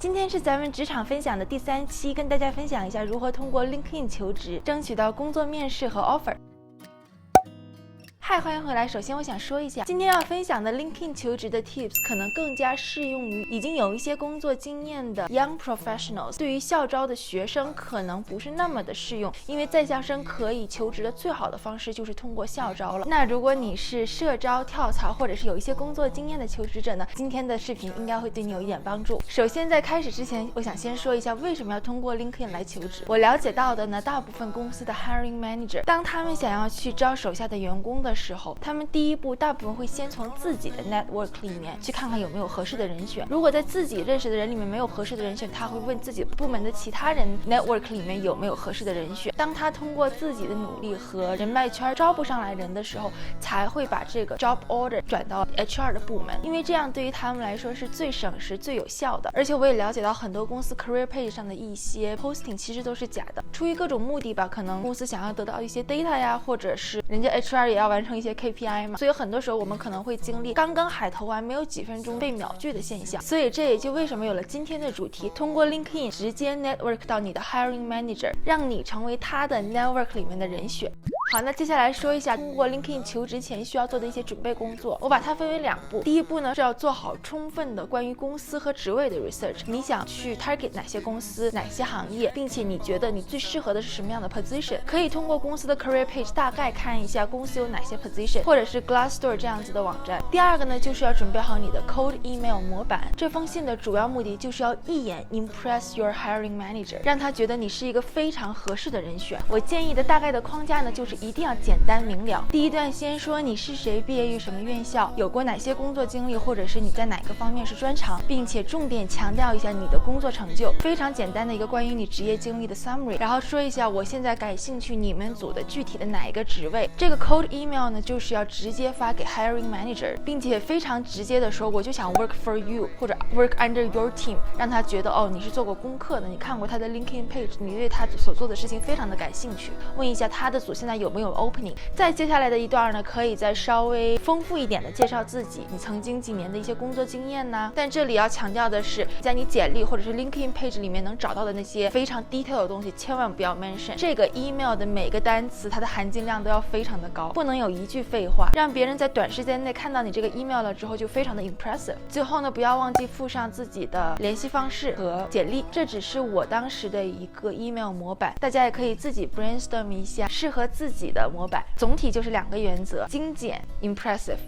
今天是咱们职场分享的第3期，跟大家分享一下如何通过 LinkedIn 求职，争取到工作面试和 offer。嗨，欢迎回来。首先我想说一下，今天要分享的 LinkedIn 求职的 tips 可能更加适用于已经有一些工作经验的 young professionals， 对于校招的学生可能不是那么的适用，因为在校生可以求职的最好的方式就是通过校招了。那如果你是社招、跳槽或者是有一些工作经验的求职者呢，今天的视频应该会对你有一点帮助。首先在开始之前，我想先说一下为什么要通过 LinkedIn 来求职。我了解到的呢，大部分公司的 hiring manager 当他们想要去招手下的员工的时候，他们第一步大部分会先从自己的 network 里面去看看有没有合适的人选。如果在自己认识的人里面没有合适的人选，他会问自己部门的其他人 network 里面有没有合适的人选。当他通过自己的努力和人脉圈招不上来人的时候，才会把这个 job order 转到 HR 的部门，因为这样对于他们来说是最省时最有效的。而且我也了解到很多公司 career page 上的一些 posting 其实都是假的，出于各种目的吧，可能公司想要得到一些 data 呀，或者是人家 HR 也要完成一些 KPI 嘛，所以很多时候我们可能会经历刚刚海投完没有几分钟被秒拒的现象。所以这也就为什么有了今天的主题，通过 LinkedIn 直接 network 到你的 hiring manager， 让你成为他的 network 里面的人选。好，那接下来说一下通过 LinkedIn 求职前需要做的一些准备工作。我把它分为2步。第一步呢是要做好充分的关于公司和职位的 research， 你想去 target 哪些公司、哪些行业，并且你觉得你最适合的是什么样的 position， 可以通过公司的 career page 大概看一下公司有哪些 position， 或者是 Glassdoor 这样子的网站。第二个呢就是要准备好你的 cold email 模板。这封信的主要目的就是要一眼 impress your hiring manager， 让他觉得你是一个非常合适的人选。我建议的大概的框架呢就是一定要简单明了。第一段先说你是谁，毕业于什么院校，有过哪些工作经历，或者是你在哪个方面是专长，并且重点强调一下你的工作成就，非常简单的一个关于你职业经历的 summary。 然后说一下我现在感兴趣你们组的具体的哪一个职位。这个 cold email 呢就是要直接发给 hiring manager， 并且非常直接的说我就想 work for you 或者 work under your team， 让他觉得哦你是做过功课的，你看过他的 LinkedIn page， 你对他所做的事情非常的感兴趣，问一下他的组现在有没有 opening。 再接下来的一段呢可以再稍微丰富一点的介绍自己，你曾经几年的一些工作经验呢。但这里要强调的是，在你简历或者是 LinkedIn page 里面能找到的那些非常 detail 的东西千万不要 mention。 这个 email 的每个单词它的含金量都要非常的高，不能有一句废话，让别人在短时间内看到你这个 email 了之后就非常的 impressive。 最后呢不要忘记附上自己的联系方式和简历，这只是我当时的一个 email 模板，大家也可以自己 brainstorm 一下适合自己的模板。总体就是2个原则，精简 impressive。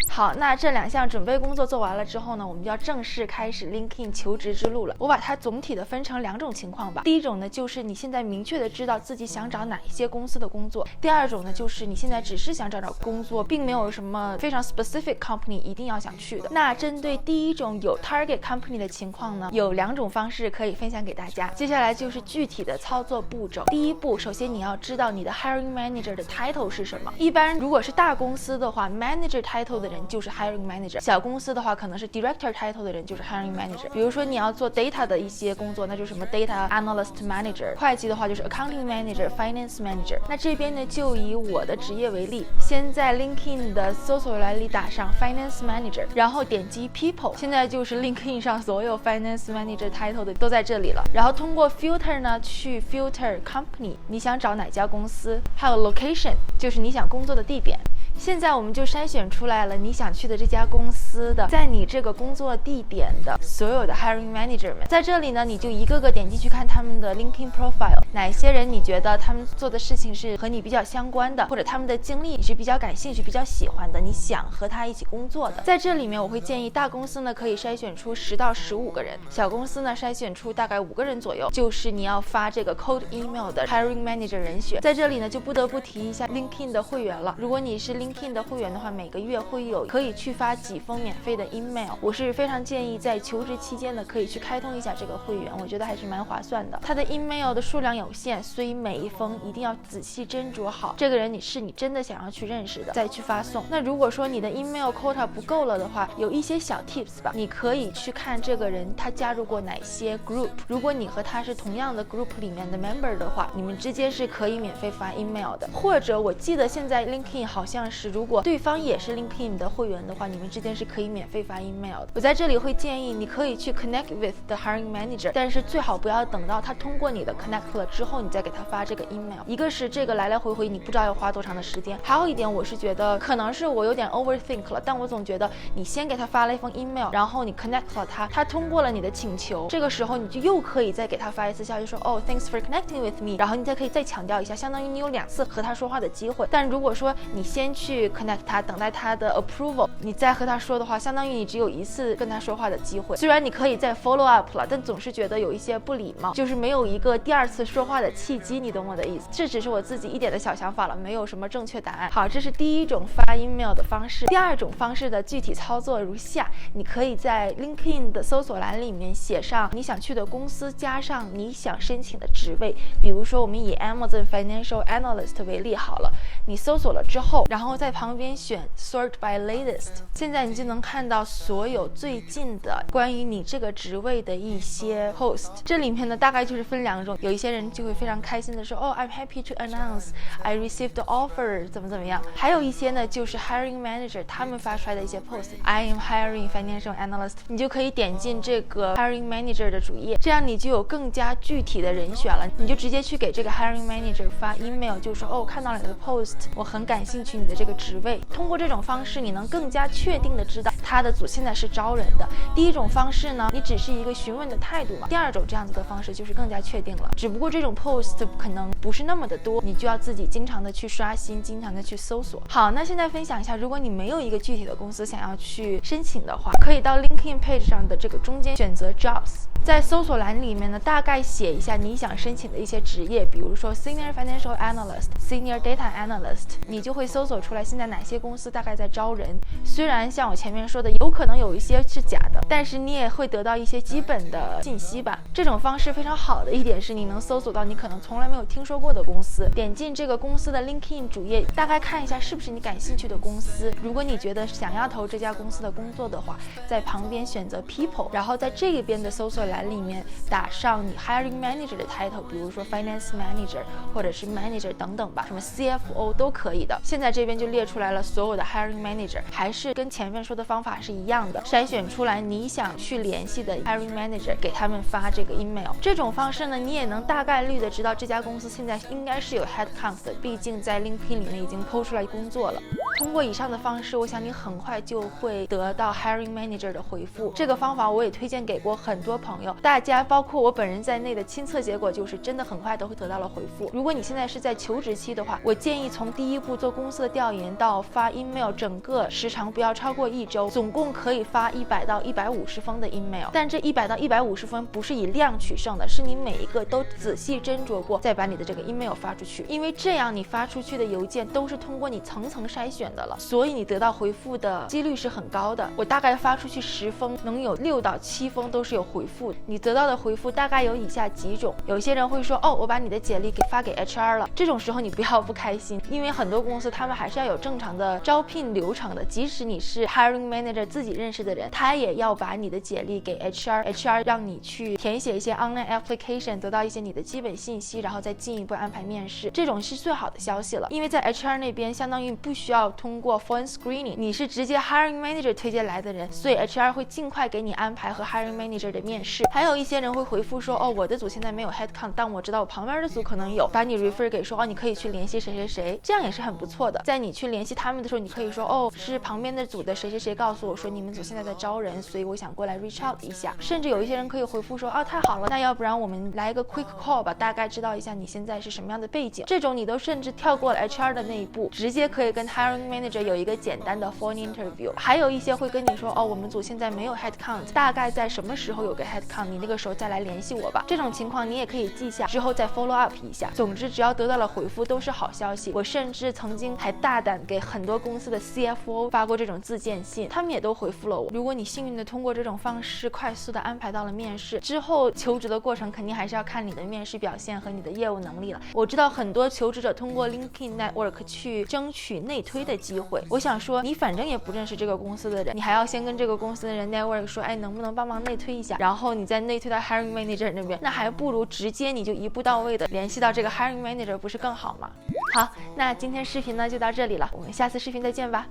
好，那这2项准备工作做完了之后呢，我们就要正式开始 LinkedIn 求职之路了。我把它总体的分成2种情况吧。第一种呢，就是你现在明确的知道自己想找哪一些公司的工作。第二种呢，就是你现在只是想找工作，并没有什么非常 specific company 一定要想去的。那针对第一种有 target company 的情况呢，有2种方式可以分享给大家。接下来就是具体的操作步骤。第一步，首先你要知道你的 hiring manager 的 title 是什么。一般如果是大公司的话， manager title 的人就是 hiring manager， 小公司的话可能是 director title 的人就是 hiring manager。 比如说你要做 data 的一些工作，那就是什么 data analyst manager， 会计的话就是 accounting manager finance manager。 那这边呢就以我的职业为例，先在 LinkedIn 的搜索栏里打上 finance manager， 然后点击 people， 现在就是 LinkedIn 上所有 finance manager title 的都在这里了。然后通过 filter 呢去 filter company， 你想找哪家公司，还有 location 就是你想工作的地点。现在我们就筛选出来了你想去的这家公司的在你这个工作地点的所有的 hiring manager 们。在这里呢，你就一个个点进去看他们的 LinkedIn profile， 哪些人你觉得他们做的事情是和你比较相关的，或者他们的经历你是比较感兴趣、比较喜欢的，你想和他一起工作的。在这里面我会建议大公司呢可以筛选出10到15个人，小公司呢筛选出大概5个人左右，就是你要发这个 cold email 的 hiring manager 人选。在这里呢就不得不提一下 LinkedIn 的会员了。如果你是 LinkedIn 的会员的话，每个月会有可以去发几封免费的 email， 我是非常建议在求职期间呢可以去开通一下这个会员，我觉得还是蛮划算的。它的 email 的数量有限，所以每一封一定要仔细斟酌好这个人你真的想要去认识的再去发送。那如果说你的 email quota 不够了的话，有一些小 tips 吧，你可以去看这个人他加入过哪些 group， 如果你和他是同样的 group 里面的 member 的话，你们之间是可以免费发 email 的。或者我记得现在 LinkedIn 好像是，如果对方也是 LinkedIn 的会员的话，你们之间是可以免费发 email 的。我在这里会建议你可以去 connect with the hiring manager， 但是最好不要等到他通过你的 connect 了之后，你再给他发这个 email。一个是这个来来回回你不知道要花多长的时间，还有一点我是觉得可能是我有点 overthink 了，但我总觉得你先给他发了一封 email， 然后你 connect 了他，他通过了你的请求，这个时候你就又可以再给他发一次消息说哦 thanks for connecting with me， 然后你再可以再强调一下，相当于你有2次和他说话的机会。但如果说你先去 connect 他，等待他的 approval， 你再和他说的话，相当于你只有1次跟他说话的机会。虽然你可以再 follow up 了，但总是觉得有一些不礼貌，就是没有一个第2次说话的契机，你懂我的意思？这只是我自己一点的小想法了，没有什么正确答案。好，这是第一种发 email 的方式。第2种方式的具体操作如下，你可以在 LinkedIn 的搜索栏里面写上你想去的公司，加上你想申请的职位。比如说我们以 Amazon Financial Analyst 为例好了，你搜索了之后，然后在旁边选 Sort by Latest， 现在你就能看到所有最近的关于你这个职位的一些 post。 这里面呢大概就是分2种，有一些人就会非常开心的说哦 I'm happy to announce I received the offer 怎么样，还有一些呢就是 hiring manager 他们发出来的一些 post， I am hiring financial analyst， 你就可以点进这个 hiring manager 的主页，这样你就有更加具体的人选了，你就直接去给这个 hiring manager 发 email， 就说哦看到了你的 post， 我很感兴趣你的这个职位。通过这种方式你能更加确定的知道他的组现在是招人的。第一种方式呢，你只是一个询问的态度嘛，第2种这样子的方式就是更加确定了，只不过这种 post 可能不是那么的多，你就要自己经常的去刷新，经常的去搜索。好，那现在分享一下，如果你没有一个具体的公司想要去申请的话，可以到 LinkedIn page 上的这个中间选择 jobs， 在搜索栏里面呢大概写一下你想申请的一些职业，比如说 Senior Financial Analyst、Senior Data Analyst， 你就会搜索出来现在哪些公司大概在招人。虽然像我前面说的有可能有一些是假的，但是你也会得到一些基本的信息吧。这种方式非常好的一点是你能搜索到你可能从来没有听说过的公司，点进这个公司的 LinkedIn 主页，大概看一下是不是你感兴趣的公司。如果你觉得想要投这家公司的工作的话，在旁边选择 people， 然后在这边的搜索栏里面打上你 hiring manager 的 title， 比如说 finance manager 或者是 manager 等等吧，什么 CFO 都可以的。现在这边就列出来了所有的 hiring manager， 还是跟前面说的方法是一样的，筛选出来你想去联系的 hiring manager， 给他们发这个 email。 这种方式呢，你也能大概率的知道这家公司现在应该是有 headcount 的，毕竟在 LinkedIn 里面已经 po 出来工作了。通过以上的方式，我想你很快就会得到 hiring manager 的回复。这个方法我也推荐给过很多朋友，大家包括我本人在内的亲测结果就是真的很快都会得到了回复。如果你现在是在求职期的话，我建议从第一步做公司的调研到发 email， 整个时长不要超过1周，总共可以发100到150封的 email。但这100到150封不是以量取胜的，是你每一个都仔细斟酌过，再把你的这个 email 发出去。因为这样你发出去的邮件都是通过你层层筛选的了，所以你得到回复的几率是很高的。我大概发出去10封，能有6到7封都是有回复的。你得到的回复大概有以下几种。有些人会说哦，我把你的简历发给 HR 了，这种时候你不要不开心，因为很多公司他们还是要有正常的招聘流程的，即使你是 hiring manager 自己认识的人，他也要把你的简历给 HR 让你去填写一些 online application， 得到一些你的基本信息，然后再进一步安排面试。这种是最好的消息了，因为在 HR 那边相当于不需要通过 phone screening， 你是直接 hiring manager 推荐来的人，所以 HR 会尽快给你安排和 hiring manager 的面试。还有一些人会回复说哦，我的组现在没有 headcount， 但我知道我旁边的组可能有，把你 refer 给说哦，你可以去联系谁谁谁，这样也是很不错的。在你去联系他们的时候，你可以说哦，是旁边的组的谁谁谁告诉我说你们组现在在招人，所以我想过来 reach out 一下。甚至有一些人可以回复说哦，太好了，那要不然我们来一个 quick call 吧，大概知道一下你现在是什么样的背景。这种你都甚至跳过了 HR 的那一步，直接可以跟 hiring manager 有一个简单的 phone interview。还有一些会跟你说哦，我们组现在没有 headcount， 大概在什么时候有个 headcount， 你那个时候再来联系我吧。这种情况你也可以记下，之后再 follow up 一下。总之只要得到了回复都是好消息。我甚至曾经还大胆给很多公司的 CFO 发过这种自荐信，他们也都回复了我。如果你幸运的通过这种方式快速的安排到了面试，之后求职的过程肯定还是要看你的面试表现和你的业务能力了。我知道很多求职者通过 LinkedIn Network 去争取内推的机会，我想说你反正也不认识这个公司的人，你还要先跟这个公司的人 network 说哎，能不能帮忙内推一下，然后你再内推到 hiring manager 那边，那还不如直接你就一步到位的联系到这个 hiring manager， 不是更好吗？好，那今天视频呢就到这里了，我们下次视频再见吧，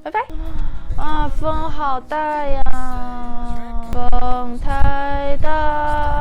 拜拜。啊，风好大呀，风太大。